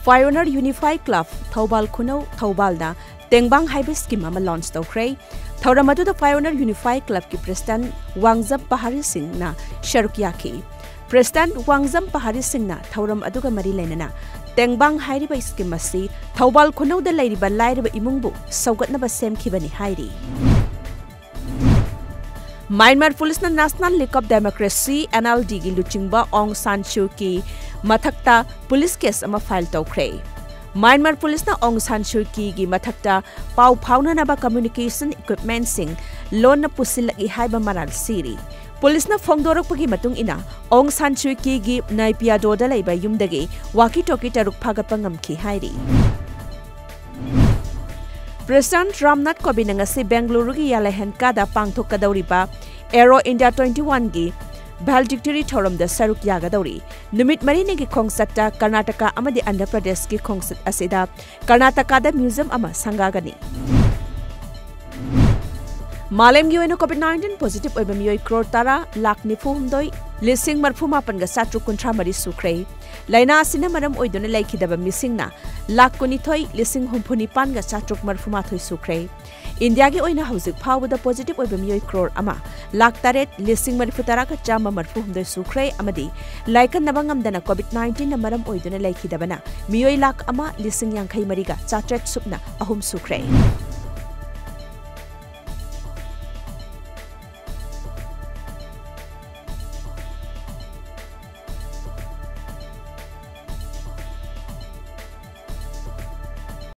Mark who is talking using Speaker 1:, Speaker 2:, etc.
Speaker 1: Pioneer Unified Club Thobal Khunau Thobalna Tengbang Haiba Scheme ama launch tawkhre thauram adu da Pioneer Unified Club ki President Wangjam Pahari Singh na sharuk yakhi President Wangjam Pahari Singh na thauram adu ga mari lenana Tengbang Hairiba Scheme asi Thobal Khunau da leiriba lairiba imungbu saugatnaba semkhibani hairi Myanmar Police na National League of Democracy NLD gi luchingba Aung San Suu Kyi mathakta police case ama file tawkhre Myanmar Police na Aung San Suu Kyi gi mathakta pau phaunanaba communication equipment sing loan na pusilagi haiba maral siri Police na phongdorakpagi matung ina Aung San Suu Kyi gi Naypyidaw da leiba yumdagi walkie talkie taruk phagatpa ngamki hairi President Ramnath Kovind ngasi Bengaluru gi Yalahanka da pangthokadawriba Aero India 21 gi valedictory thoram da saruk yagadawri numit marini gi khongsata Karnataka amadi Andhra Pradesh gi khongsat asida Karnataka da museum ama sangagani Malem gi oina COVID-19 positive oiba miyoi crore tara lakh nifu humdoi lising marfu mapan ga satru kuntra mari sukhrei laina asina maram oidona laikhidaba misingna lakh kunithoi lising humphuni pan ga satruk marfu mathoi sukhrei India gi oina hauzik phawda positive oiba miyoi crore ama lakh taret lising marfu tara ka chama marfu humdoi sukhrei amadi laikan nabangam dana COVID-19 na maram oidona laikhidabana miyoi lakh ama lising yankhai mariga chatret supna ahum sukhrei